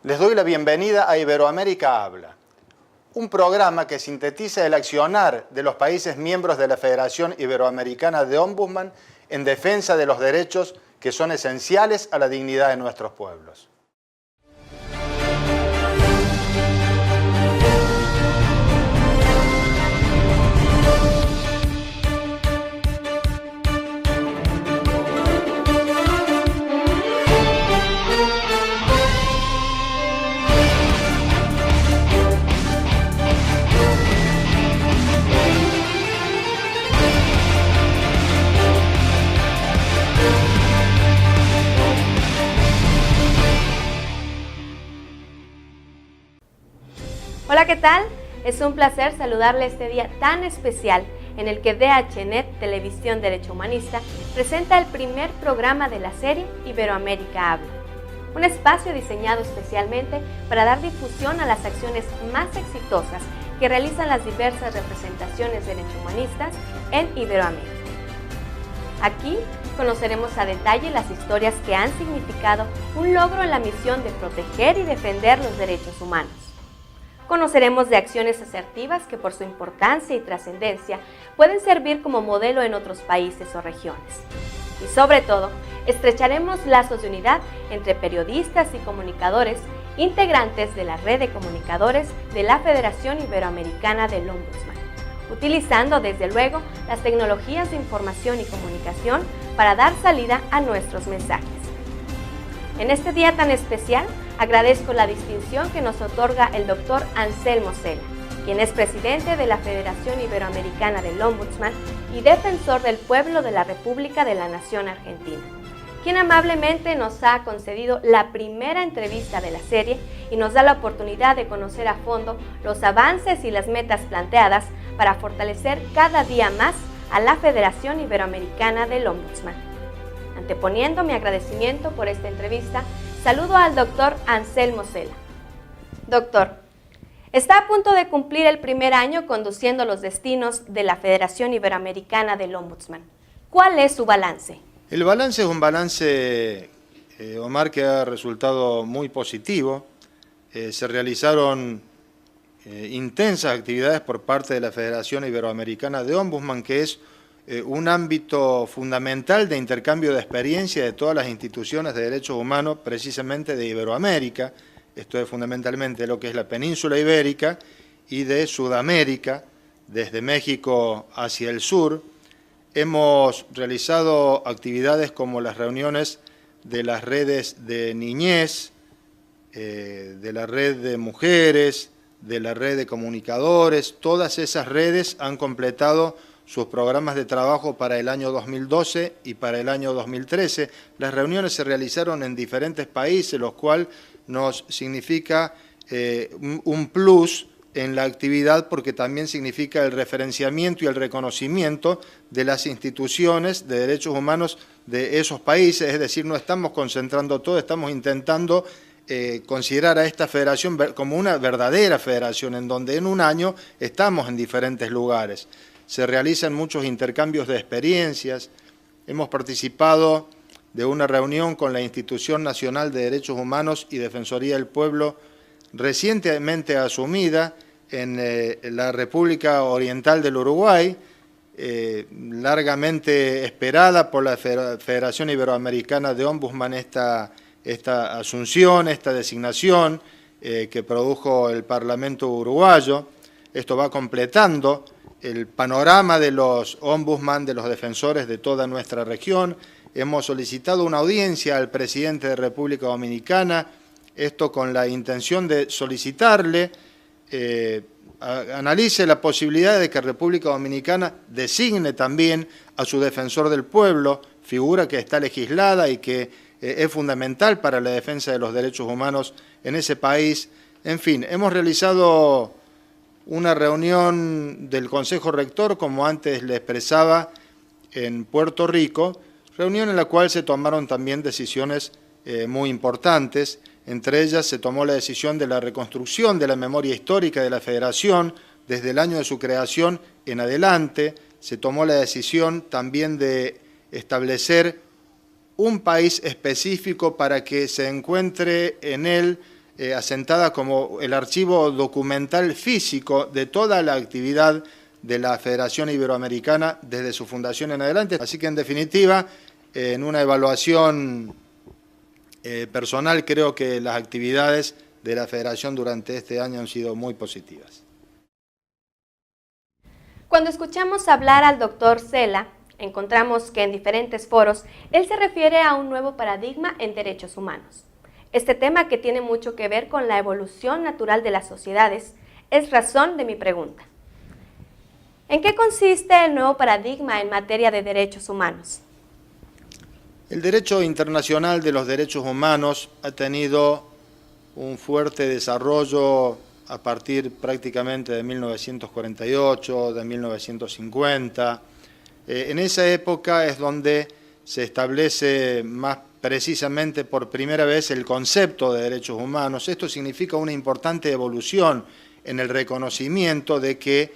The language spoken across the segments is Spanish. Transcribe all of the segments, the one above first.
Les doy la bienvenida a Iberoamérica Habla, un programa que sintetiza el accionar de los países miembros de la Federación Iberoamericana de Ombudsman en defensa de los derechos que son esenciales a la dignidad de nuestros pueblos. Hola, ¿qué tal? Es un placer saludarle este día tan especial en el que DHNet, Televisión Derecho Humanista, presenta el primer programa de la serie Iberoamérica Habla, un espacio diseñado especialmente para dar difusión a las acciones más exitosas que realizan las diversas representaciones derechohumanistas en Iberoamérica. Aquí conoceremos a detalle las historias que han significado un logro en la misión de proteger y defender los derechos humanos. Conoceremos de acciones asertivas que por su importancia y trascendencia pueden servir como modelo en otros países o regiones. Y sobre todo, estrecharemos lazos de unidad entre periodistas y comunicadores integrantes de la red de comunicadores de la Federación Iberoamericana del Ombudsman, utilizando desde luego las tecnologías de información y comunicación para dar salida a nuestros mensajes. En este día tan especial, agradezco la distinción que nos otorga el Dr. Anselmo Cela, quien es presidente de la Federación Iberoamericana del Ombudsman y defensor del pueblo de la República de la Nación Argentina, quien amablemente nos ha concedido la primera entrevista de la serie y nos da la oportunidad de conocer a fondo los avances y las metas planteadas para fortalecer cada día más a la Federación Iberoamericana del Ombudsman. Anteponiendo mi agradecimiento por esta entrevista, saludo al doctor Anselmo Cela. Doctor, está a punto de cumplir el primer año conduciendo los destinos de la Federación Iberoamericana del Ombudsman. ¿Cuál es su balance? El balance es un balance, Omar, que ha resultado muy positivo. Se realizaron intensas actividades por parte de la Federación Iberoamericana de Ombudsman, que es un ámbito fundamental de intercambio de experiencia de todas las instituciones de derechos humanos, precisamente de Iberoamérica. Esto es fundamentalmente lo que es la península ibérica y de Sudamérica, desde México hacia el sur. Hemos realizado actividades como las reuniones de las redes de niñez, de la red de mujeres, de la red de comunicadores. Todas esas redes han completado sus programas de trabajo para el año 2012 y para el año 2013. Las reuniones se realizaron en diferentes países, lo cual nos significa un plus en la actividad porque también significa el referenciamiento y el reconocimiento de las instituciones de derechos humanos de esos países, es decir, no estamos concentrando todo, estamos intentando considerar a esta federación como una verdadera federación en donde en un año estamos en diferentes lugares. Se realizan muchos intercambios de experiencias. Hemos participado de una reunión con la Institución Nacional de Derechos Humanos y Defensoría del Pueblo, recientemente asumida en la República Oriental del Uruguay, largamente esperada por la Federación Iberoamericana de Ombudsman esta asunción, esta designación que produjo el Parlamento uruguayo. Esto va completando el panorama de los ombudsman, de los defensores de toda nuestra región. Hemos solicitado una audiencia al presidente de República Dominicana, esto con la intención de solicitarle, analice la posibilidad de que República Dominicana designe también a su defensor del pueblo, figura que está legislada y que es fundamental para la defensa de los derechos humanos en ese país. En fin, hemos realizado una reunión del Consejo Rector, como antes le expresaba, en Puerto Rico, reunión en la cual se tomaron también decisiones muy importantes. Entre ellas se tomó la decisión de la reconstrucción de la memoria histórica de la Federación desde el año de su creación en adelante. Se tomó la decisión también de establecer un país específico para que se encuentre en él asentada como el archivo documental físico de toda la actividad de la Federación Iberoamericana desde su fundación en adelante. Así que, en definitiva, en una evaluación personal, creo que las actividades de la Federación durante este año han sido muy positivas. Cuando escuchamos hablar al doctor Cela, encontramos que en diferentes foros él se refiere a un nuevo paradigma en derechos humanos. Este tema, que tiene mucho que ver con la evolución natural de las sociedades, es razón de mi pregunta. ¿En qué consiste el nuevo paradigma en materia de derechos humanos? El derecho internacional de los derechos humanos ha tenido un fuerte desarrollo a partir prácticamente de 1948, de 1950. En esa época es donde se establece más precisamente por primera vez el concepto de derechos humanos. Esto significa una importante evolución en el reconocimiento de que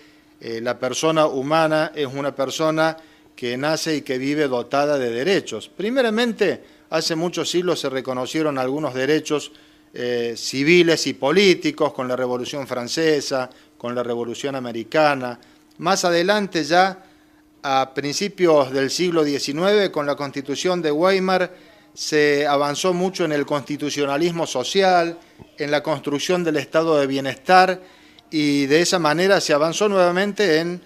la persona humana es una persona que nace y que vive dotada de derechos. Primeramente, hace muchos siglos se reconocieron algunos derechos civiles y políticos con la Revolución Francesa, con la Revolución Americana. Más adelante, ya a principios del siglo XIX, con la Constitución de Weimar, se avanzó mucho en el constitucionalismo social, en la construcción del estado de bienestar, y de esa manera se avanzó nuevamente en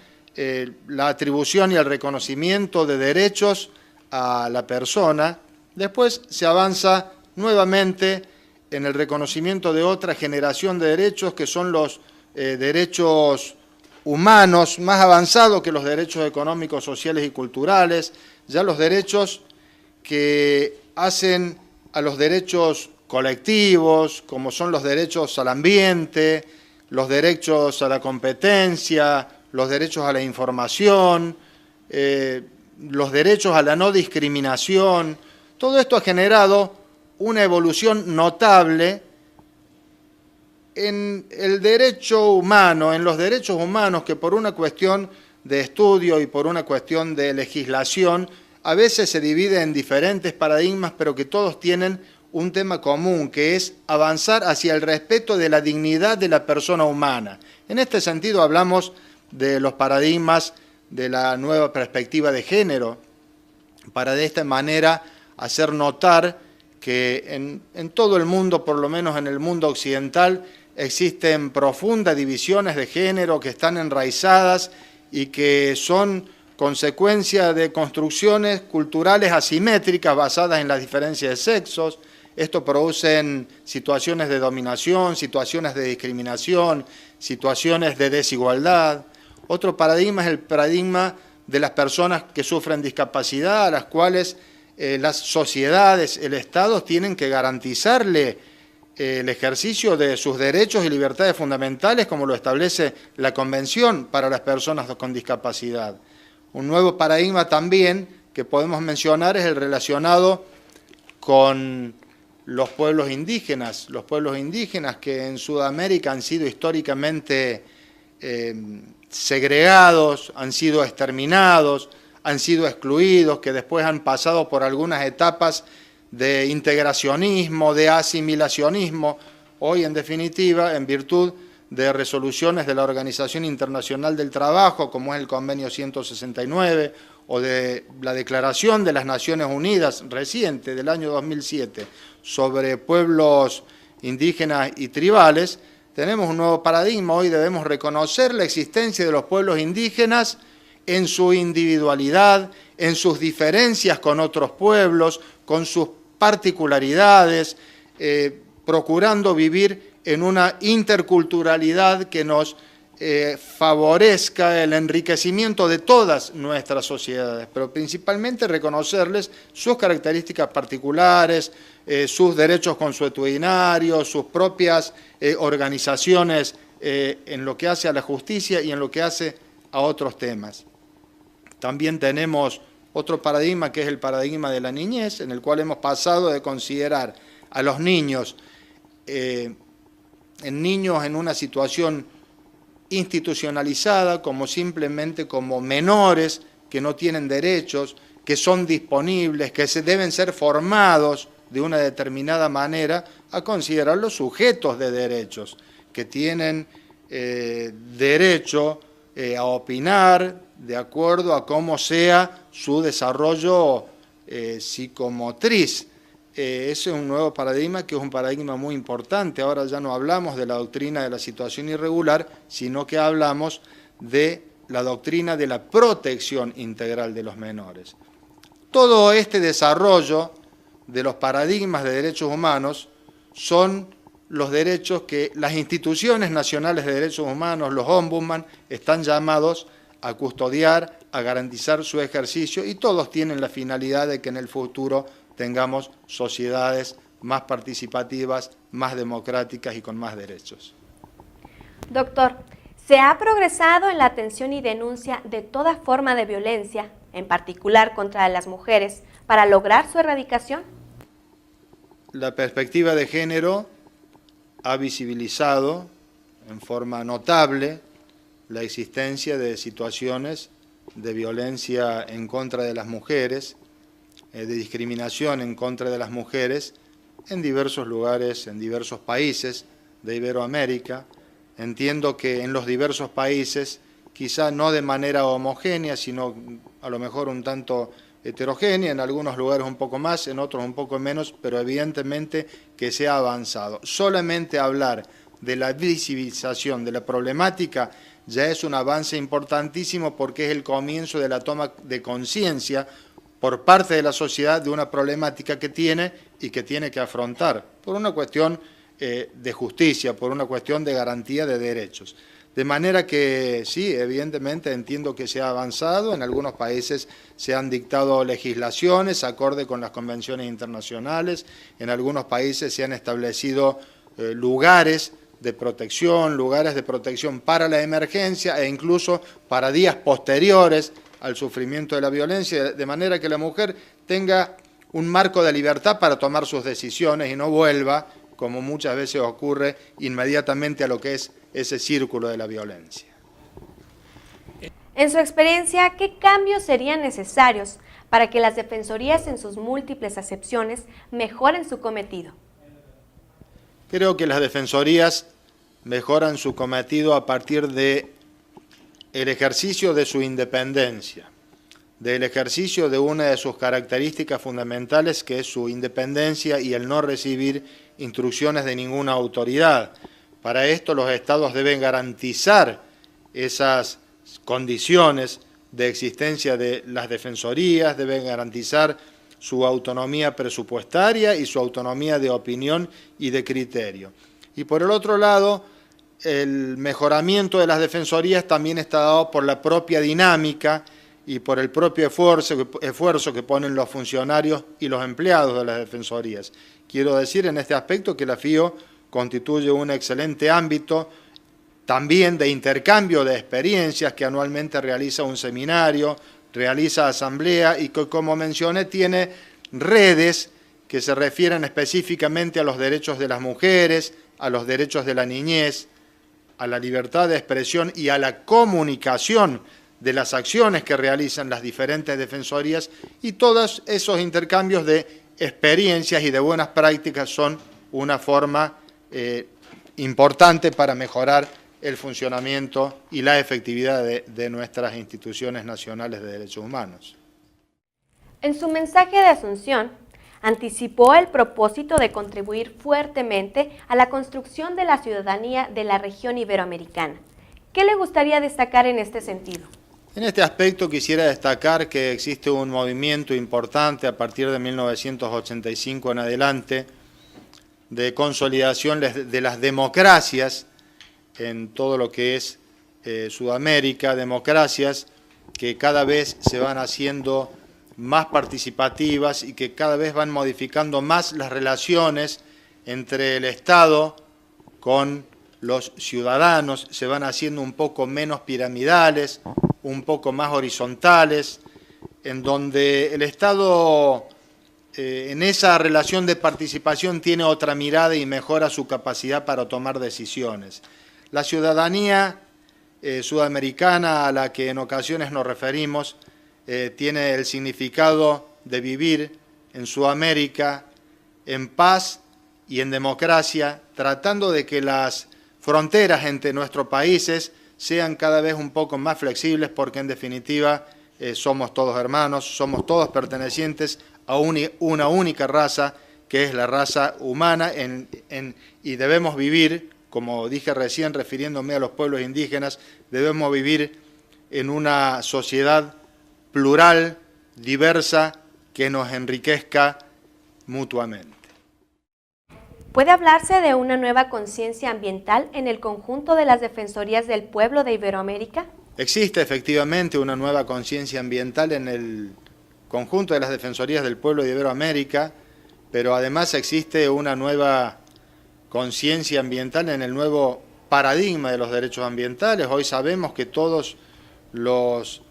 la atribución y el reconocimiento de derechos a la persona. Después se avanza nuevamente en el reconocimiento de otra generación de derechos, que son los derechos humanos, más avanzados que los derechos económicos, sociales y culturales, ya los derechos que hacen a los derechos colectivos, como son los derechos al ambiente, los derechos a la competencia, los derechos a la información, los derechos a la no discriminación. Todo esto ha generado una evolución notable en el derecho humano, en los derechos humanos, que por una cuestión de estudio y por una cuestión de legislación, a veces se divide en diferentes paradigmas, pero que todos tienen un tema común, que es avanzar hacia el respeto de la dignidad de la persona humana. En este sentido hablamos de los paradigmas de la nueva perspectiva de género, para de esta manera hacer notar que en todo el mundo, por lo menos en el mundo occidental, existen profundas divisiones de género que están enraizadas y que son consecuencia de construcciones culturales asimétricas basadas en las diferencias de sexos. Esto produce situaciones de dominación, situaciones de discriminación, situaciones de desigualdad. Otro paradigma es el paradigma de las personas que sufren discapacidad, a las cuales las sociedades, el Estado, tienen que garantizarle el ejercicio de sus derechos y libertades fundamentales, como lo establece la Convención para las personas con discapacidad. Un nuevo paradigma también que podemos mencionar es el relacionado con los pueblos indígenas que en Sudamérica han sido históricamente segregados, han sido exterminados, han sido excluidos, que después han pasado por algunas etapas de integracionismo, de asimilacionismo. Hoy, en definitiva, en virtud de resoluciones de la Organización Internacional del Trabajo, como es el Convenio 169, o de la Declaración de las Naciones Unidas reciente del año 2007 sobre pueblos indígenas y tribales, tenemos un nuevo paradigma. Hoy debemos reconocer la existencia de los pueblos indígenas en su individualidad, en sus diferencias con otros pueblos, con sus particularidades, procurando vivir en una interculturalidad que nos favorezca el enriquecimiento de todas nuestras sociedades, pero principalmente reconocerles sus características particulares, sus derechos consuetudinarios, sus propias organizaciones en lo que hace a la justicia y en lo que hace a otros temas. También tenemos otro paradigma, que es el paradigma de la niñez, en el cual hemos pasado de considerar a los niños en una situación institucionalizada, como simplemente como menores que no tienen derechos, que son disponibles, que deben ser formados de una determinada manera a considerarlos sujetos de derechos, que tienen derecho a opinar de acuerdo a cómo sea su desarrollo psicomotriz. Ese es un nuevo paradigma que es un paradigma muy importante. Ahora ya no hablamos de la doctrina de la situación irregular, sino que hablamos de la doctrina de la protección integral de los menores. Todo este desarrollo de los paradigmas de derechos humanos son los derechos que las instituciones nacionales de derechos humanos, los ombudsman, están llamados a custodiar, a garantizar su ejercicio, y todos tienen la finalidad de que en el futuro tengamos sociedades más participativas, más democráticas y con más derechos. Doctor, ¿se ha progresado en la atención y denuncia de toda forma de violencia, en particular contra las mujeres, para lograr su erradicación? La perspectiva de género ha visibilizado en forma notable la existencia de situaciones de violencia en contra de las mujeres, de discriminación en contra de las mujeres en diversos lugares, en diversos países de Iberoamérica. Entiendo que en los diversos países, quizá no de manera homogénea, sino a lo mejor un tanto heterogénea, en algunos lugares un poco más, en otros un poco menos, pero evidentemente que se ha avanzado. Solamente hablar de la visibilización de la problemática ya es un avance importantísimo, porque es el comienzo de la toma de conciencia por parte de la sociedad de una problemática que tiene y que tiene que afrontar por una cuestión de justicia, por una cuestión de garantía de derechos. De manera que sí, evidentemente entiendo que se ha avanzado, en algunos países se han dictado legislaciones acorde con las convenciones internacionales, en algunos países se han establecido lugares de protección para la emergencia e incluso para días posteriores al sufrimiento de la violencia, de manera que la mujer tenga un marco de libertad para tomar sus decisiones y no vuelva, como muchas veces ocurre, inmediatamente a lo que es ese círculo de la violencia. En su experiencia, ¿qué cambios serían necesarios para que las defensorías en sus múltiples acepciones mejoren su cometido? Creo que las defensorías mejoran su cometido a partir de el ejercicio de su independencia, del ejercicio de una de sus características fundamentales, que es su independencia y el no recibir instrucciones de ninguna autoridad. Para esto los estados deben garantizar esas condiciones de existencia de las defensorías, deben garantizar su autonomía presupuestaria y su autonomía de opinión y de criterio. Y por el otro lado, el mejoramiento de las defensorías también está dado por la propia dinámica y por el propio esfuerzo que ponen los funcionarios y los empleados de las defensorías. Quiero decir en este aspecto que la FIO constituye un excelente ámbito también de intercambio de experiencias, que anualmente realiza un seminario, realiza asamblea y que, como mencioné, tiene redes que se refieren específicamente a los derechos de las mujeres, a los derechos de la niñez, a la libertad de expresión y a la comunicación de las acciones que realizan las diferentes defensorías, y todos esos intercambios de experiencias y de buenas prácticas son una forma importante para mejorar el funcionamiento y la efectividad de nuestras instituciones nacionales de derechos humanos. En su mensaje de Asunción, anticipó el propósito de contribuir fuertemente a la construcción de la ciudadanía de la región iberoamericana. ¿Qué le gustaría destacar en este sentido? En este aspecto quisiera destacar que existe un movimiento importante a partir de 1985 en adelante de consolidación de las democracias en todo lo que es Sudamérica, democracias que cada vez se van haciendo más participativas y que cada vez van modificando más las relaciones entre el Estado con los ciudadanos, se van haciendo un poco menos piramidales, un poco más horizontales, en donde el Estado en esa relación de participación tiene otra mirada y mejora su capacidad para tomar decisiones. La ciudadanía sudamericana a la que en ocasiones nos referimos tiene el significado de vivir en Sudamérica en paz y en democracia, tratando de que las fronteras entre nuestros países sean cada vez un poco más flexibles, porque en definitiva somos todos hermanos, somos todos pertenecientes a una única raza, que es la raza humana, y debemos vivir, como dije recién refiriéndome a los pueblos indígenas, debemos vivir en una sociedad plural, diversa, que nos enriquezca mutuamente. ¿Puede hablarse de una nueva conciencia ambiental en el conjunto de las Defensorías del Pueblo de Iberoamérica? Existe efectivamente una nueva conciencia ambiental en el conjunto de las Defensorías del Pueblo de Iberoamérica, pero además existe una nueva conciencia ambiental en el nuevo paradigma de los derechos ambientales. Hoy sabemos que todos los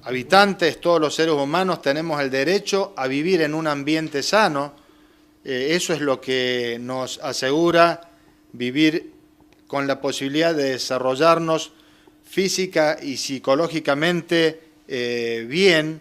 habitantes, todos los seres humanos tenemos el derecho a vivir en un ambiente sano. Eso es lo que nos asegura vivir con la posibilidad de desarrollarnos física y psicológicamente bien.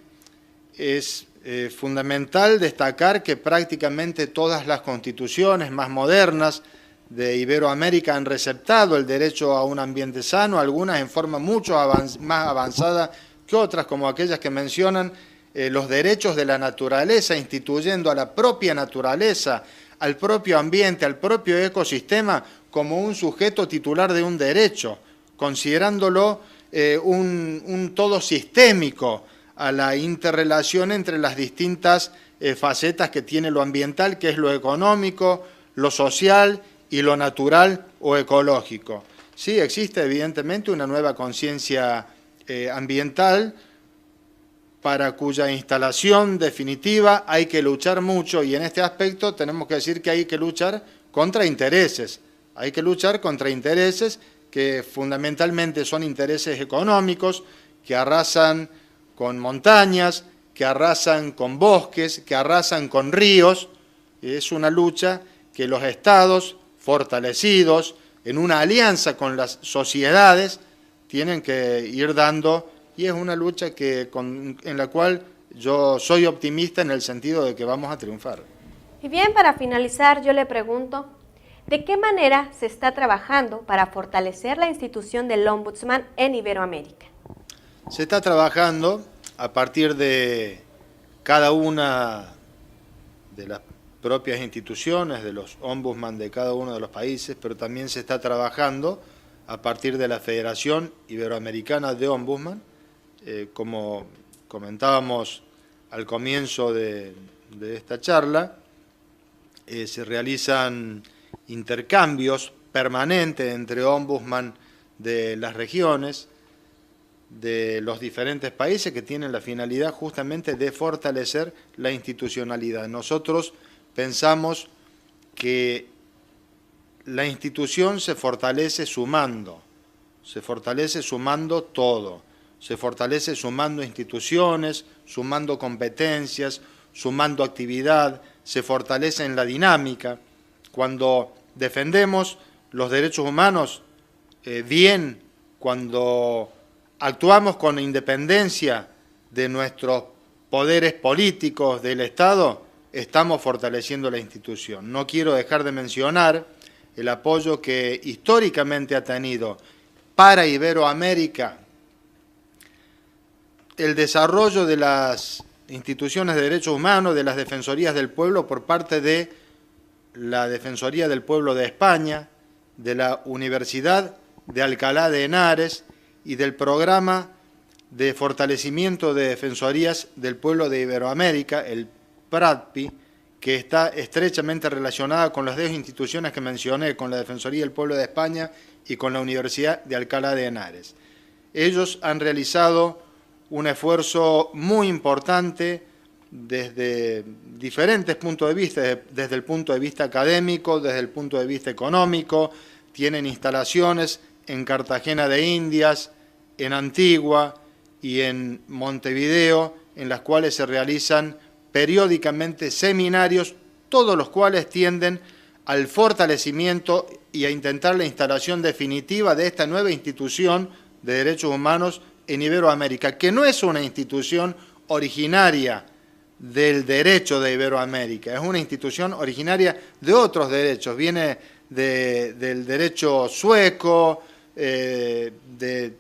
Es fundamental destacar que prácticamente todas las constituciones más modernas de Iberoamérica han receptado el derecho a un ambiente sano, algunas en forma mucho más avanzada que otras, como aquellas que mencionan los derechos de la naturaleza, instituyendo a la propia naturaleza, al propio ambiente, al propio ecosistema como un sujeto titular de un derecho, considerándolo un todo sistémico a la interrelación entre las distintas facetas que tiene lo ambiental, que es lo económico, lo social y lo natural o ecológico. Sí, existe evidentemente una nueva conciencia ambiental, para cuya instalación definitiva hay que luchar mucho, y en este aspecto tenemos que decir que hay que luchar contra intereses. Hay que luchar contra intereses que fundamentalmente son intereses económicos, que arrasan con montañas, que arrasan con bosques, que arrasan con ríos. Es una lucha que los estados, fortalecidos en una alianza con las sociedades, tienen que ir dando, y es una lucha en la cual yo soy optimista en el sentido de que vamos a triunfar. Y bien, para finalizar, yo le pregunto, ¿de qué manera se está trabajando para fortalecer la institución del Ombudsman en Iberoamérica? Se está trabajando a partir de cada una de las propias instituciones, de los ombudsman de cada uno de los países, pero también se está trabajando a partir de la Federación Iberoamericana de Ombudsman. Como comentábamos al comienzo de esta charla, se realizan intercambios permanentes entre ombudsman de las regiones, de los diferentes países, que tienen la finalidad justamente de fortalecer la institucionalidad. Nosotros pensamos que la institución se fortalece sumando todo, se fortalece sumando instituciones, sumando competencias, sumando actividad, se fortalece en la dinámica. Cuando defendemos los derechos humanos bien, cuando actuamos con independencia de nuestros poderes políticos del Estado, estamos fortaleciendo la institución. No quiero dejar de mencionar el apoyo que históricamente ha tenido para Iberoamérica el desarrollo de las instituciones de derechos humanos, de las defensorías del pueblo por parte de la Defensoría del Pueblo de España, de la Universidad de Alcalá de Henares y del Programa de Fortalecimiento de Defensorías del Pueblo de Iberoamérica, el PRADPI, que está estrechamente relacionada con las dos instituciones que mencioné, con la Defensoría del Pueblo de España y con la Universidad de Alcalá de Henares. Ellos han realizado un esfuerzo muy importante desde diferentes puntos de vista, desde el punto de vista académico, desde el punto de vista económico. Tienen instalaciones en Cartagena de Indias, en Antigua y en Montevideo, en las cuales se realizan periódicamente seminarios, todos los cuales tienden al fortalecimiento y a intentar la instalación definitiva de esta nueva institución de derechos humanos en Iberoamérica, que no es una institución originaria del derecho de Iberoamérica. Es una institución originaria de otros derechos, viene del derecho sueco, de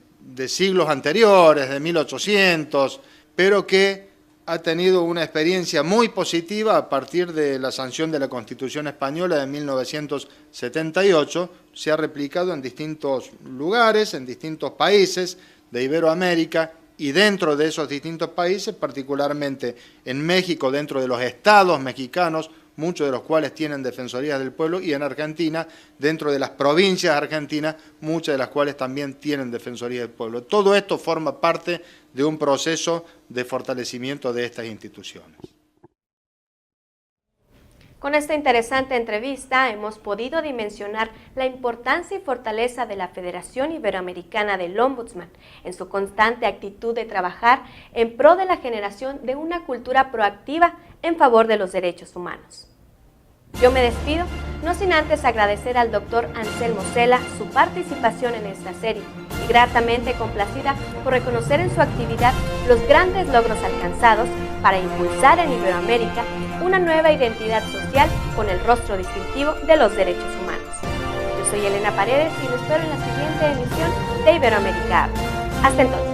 siglos anteriores, de 1800, pero que ha tenido una experiencia muy positiva a partir de la sanción de la Constitución Española de 1978, se ha replicado en distintos lugares, en distintos países de Iberoamérica, y dentro de esos distintos países, particularmente en México, dentro de los estados mexicanos, muchos de los cuales tienen defensorías del pueblo, y en Argentina, dentro de las provincias argentinas, muchas de las cuales también tienen defensoría del pueblo. Todo esto forma parte de un proceso de fortalecimiento de estas instituciones. Con esta interesante entrevista hemos podido dimensionar la importancia y fortaleza de la Federación Iberoamericana del Ombudsman en su constante actitud de trabajar en pro de la generación de una cultura proactiva en favor de los derechos humanos. Yo me despido, no sin antes agradecer al Dr. Anselmo Cela su participación en esta serie y gratamente complacida por reconocer en su actividad los grandes logros alcanzados para impulsar en Iberoamérica una nueva identidad social con el rostro distintivo de los derechos humanos. Yo soy Elena Paredes y los espero en la siguiente emisión de Iberoamérica. Hasta entonces.